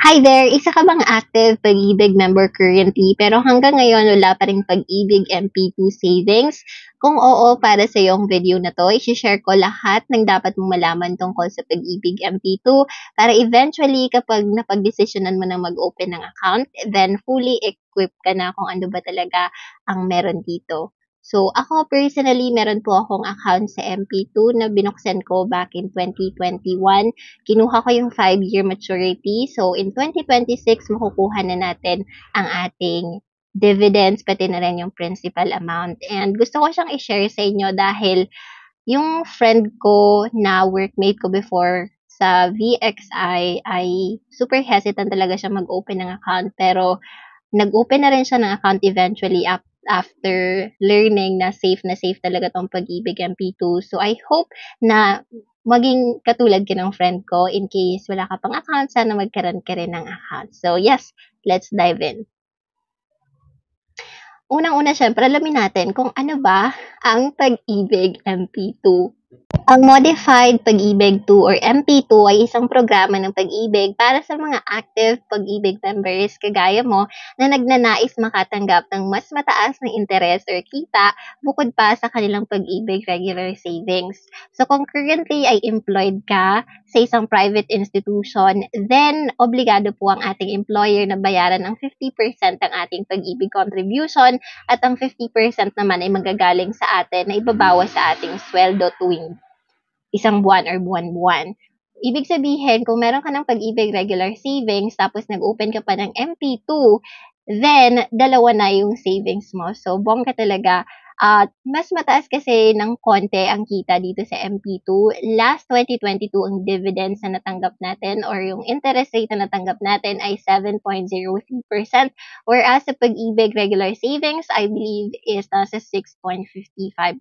Hi there! Isa ka bang active Pag-ibig member currently pero hanggang ngayon wala pa ring Pag-ibig MP2 savings? Kung oo, para sa yung video na to, i-share ko lahat ng dapat mong malaman tungkol sa Pag-ibig MP2 para eventually kapag napagdesisyonan mo na mag-open ng account, then fully equipped ka na kung ano ba talaga ang meron dito. So, ako personally, meron po akong account sa MP2 na binuksan ko back in 2021. Kinuha ko yung 5-year maturity. So, in 2026, makukuha na natin ang ating dividends, pati na rin yung principal amount. And gusto ko siyang i-share sa inyo dahil yung friend ko na workmate ko before sa VXI ay super hesitant talaga siya mag-open ng account. Pero nag-open na rin siya ng account eventually after learning na safe talaga tong Pag-ibig MP2. So, I hope na maging katulad ka ng friend ko in case wala ka pang account, sana magkaroon ka rin ng account. So, yes, let's dive in. Unang-una, syempre, alamin natin kung ano ba ang Pag-ibig MP2. Ang Modified Pag-ibig 2 or MP2 ay isang programa ng pag-ibig para sa mga active pag-ibig members kagaya mo na nagnanais makatanggap ng mas mataas na interes or kita bukod pa sa kanilang pag-ibig regular savings. So kung currently ay employed ka sa isang private institution, then obligado po ang ating employer na bayaran ng 50% ng ating pag-ibig contribution at ang 50% naman ay magagaling sa atin na ibabawas sa ating sweldo tuwing isang buwan or buwan-buwan. Ibig sabihin, kung meron ka ng Pag-ibig regular savings, tapos nag-open ka pa ng MP2, then dalawa na yung savings mo. So, bongga talaga. At mas mataas kasi ng konti ang kita dito sa MP2. Last 2022, ang dividends na natanggap natin or yung interest rate na natanggap natin ay 7.03%. Whereas sa Pag-ibig regular savings, I believe is nasa 6.55%.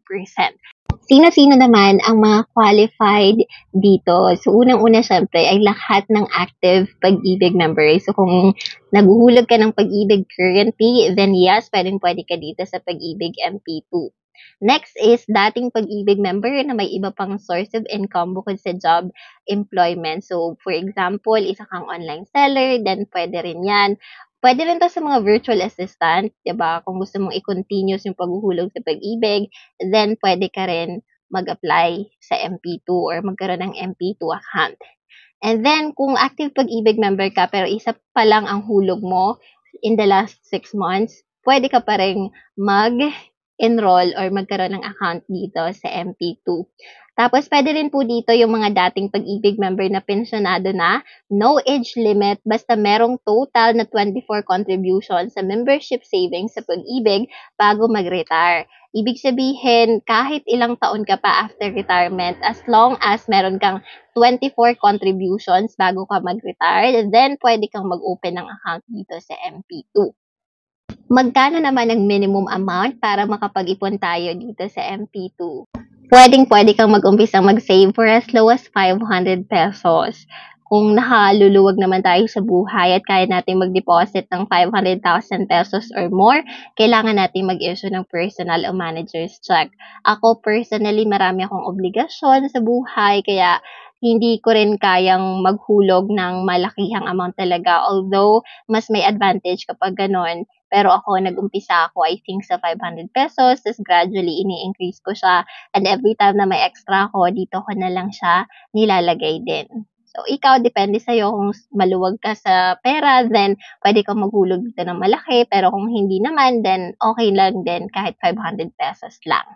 Sino-sino naman ang mga qualified dito? So, unang-una syempre ay lahat ng active Pag-ibig members. So, kung naguhulog ka ng Pag-ibig currently, then yes, pwedeng-pwede ka dito sa Pag-ibig MP2. Next is dating Pag-ibig member na may iba pang source of income bukod sa job employment. So, for example, isa kang online seller, then pwede rin yan. Pwede rin to sa mga virtual assistant, 'di ba? Kung gusto mong i-continuous yung paghuhulog sa Pag-ibig, then pwede ka rin mag-apply sa MP2 or magkaroon ng MP2 account. And then, kung active Pag-ibig member ka pero isa pa lang ang hulog mo in the last 6 months, pwede ka pa rin mag-enroll or magkaroon ng account dito sa MP2. Tapos, pwede rin po dito yung mga dating Pag-ibig member na pensyonado na, no age limit, basta merong total na 24 contributions sa membership savings sa Pag-ibig bago mag-retire. Ibig sabihin, kahit ilang taon ka pa after retirement, as long as meron kang 24 contributions bago ka mag-retire, then pwede kang mag-open ng account dito sa MP2. Magkano naman ang minimum amount para makapag-ipon tayo dito sa MP2? Pwedeng-pwede kang mag-umpisang mag-save for as low as 500 pesos. Kung nakaluluwag naman tayo sa buhay at kaya natin mag-deposit ng 500,000 pesos or more, kailangan natin mag-issue ng personal o manager's check. Ako personally, marami akong obligasyon sa buhay, kaya hindi ko rin kayang maghulog ng malakihang amount talaga. Although, mas may advantage kapag ganon. Pero ako, nag-umpisa ako, I think, sa 500 pesos. Tapos gradually, ini-increase ko siya. And every time na may extra ako, dito ko na lang siya nilalagay din. So, ikaw, depende sa'yo kung maluwag ka sa pera, then pwede kang maghulog dito ng malaki. Pero kung hindi naman, then okay lang din kahit 500 pesos lang.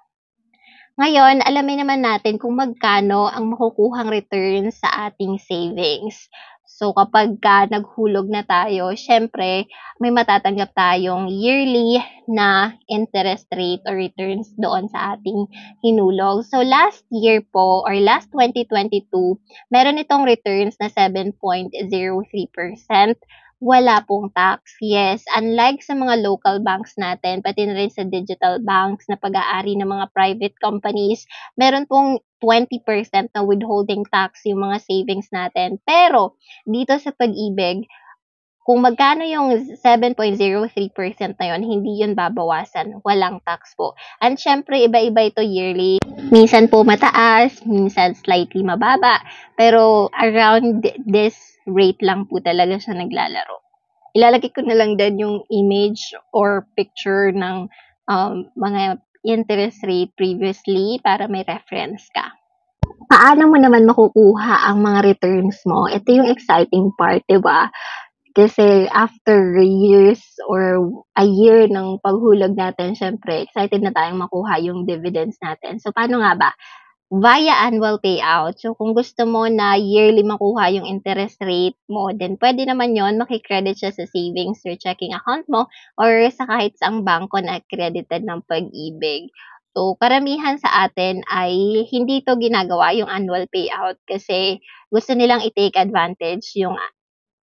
Ngayon, alamin naman natin kung magkano ang makukuhang return sa ating savings. So, kapag naghulog na tayo, syempre, may matatanggap tayong yearly na interest rate or returns doon sa ating hinulog. So, last year po, or last 2022, meron itong returns na 7.03%. Wala pong tax. Yes, unlike sa mga local banks natin, pati na rin sa digital banks na pag-aari ng mga private companies, meron pong 20% na withholding tax yung mga savings natin. Pero, dito sa Pag-ibig, kung magkano yung 7.03% na yun, hindi yun babawasan. Walang tax po. And syempre, iba-iba ito yearly. Minsan po mataas, minsan slightly mababa. Pero around this rate lang po talaga siya naglalaro. Ilalagay ko na lang din yung image or picture ng mga interest rate previously para may reference ka. Paano mo naman makukuha ang mga returns mo? Ito yung exciting part, di ba? Kasi after years or a year ng paghulog natin, syempre, excited na tayong makuha yung dividends natin. So, paano nga ba? Via annual payout. So, kung gusto mo na yearly makuha yung interest rate mo, then pwede naman yon makikredit siya sa savings or checking account mo or sa kahit saang bangko na credited ng Pag-ibig. So, karamihan sa atin ay hindi to ginagawa yung annual payout kasi gusto nilang i-take advantage yung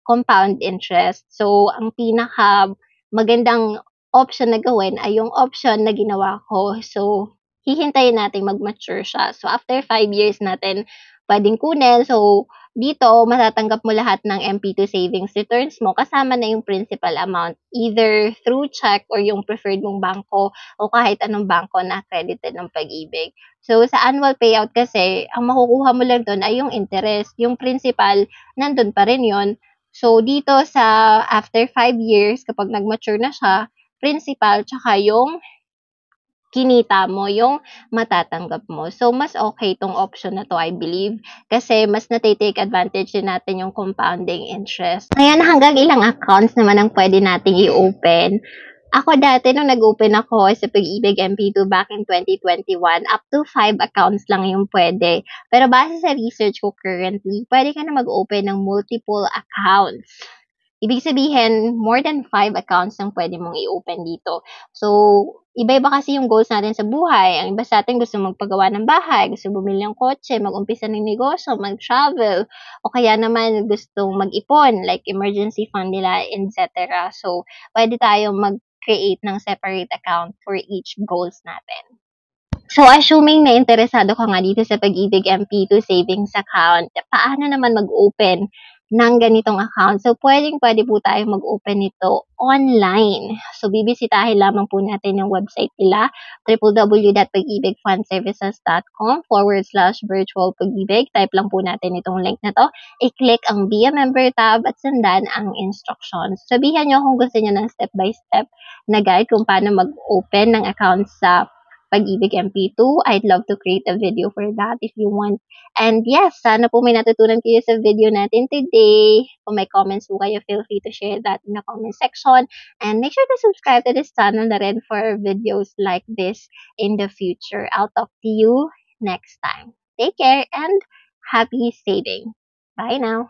compound interest. So, ang pinaka magandang option na gawin ay yung option na ginawa ko. So, hihintayin natin mag-mature siya. So, after 5 years natin pwedeng kunin. So, dito, matatanggap mo lahat ng MP2 savings returns mo kasama na yung principal amount either through check or yung preferred mong bangko o kahit anong bangko na accredited ng Pag-ibig. So, sa annual payout kasi, ang makukuha mo lang doon ay yung interest. Yung principal, nandun pa rin yon. So, dito sa after 5 years, kapag nag-mature na siya, principal, tsaka yung kinita mo, yung matatanggap mo. So, mas okay tong option na to, I believe. Kasi, mas natitake advantage din natin yung compounding interest. Ngayon, hanggang ilang accounts naman ang pwede nating i-open. Ako dati, nung nag-open ako sa Pag-ibig MP2 back in 2021, up to 5 accounts lang yung pwede. Pero base sa research ko currently, pwede ka na mag-open ng multiple accounts. Ibig sabihin, more than 5 accounts ang pwede mong i-open dito. So, iba-iba kasi yung goals natin sa buhay. Ang iba sa atin gusto magpagawa ng bahay, gusto bumili ng kotse, mag-umpisa ng negosyo, mag-travel, o kaya naman gusto mag-ipon, like emergency fund nila, etc. So, pwede tayong mag-create ng separate account for each goals natin. So, assuming na interesado ka nga dito sa Pag-ibig MP2 savings account, paano naman mag-open ng ganitong account? So, pwede po tayo mag-open nito online. So, bibisitahin lamang po natin yung website nila, www.pagibigfundservices.com/virtual-pag-ibig. Type lang po natin itong link na to. I-click ang Be a Member tab at sundan ang instructions. Sabihan nyo kung gusto nyo ng step-by-step na guide kung paano mag-open ng account sa Pag-ibig MP2. I'd love to create a video for that if you want. And yes, sana po may natutunan kayo sa video natin today. Kung may comments po kayo, feel free to share that in the comment section. And make sure to subscribe to this channel na rin for videos like this in the future. I'll talk to you next time. Take care and happy saving. Bye now.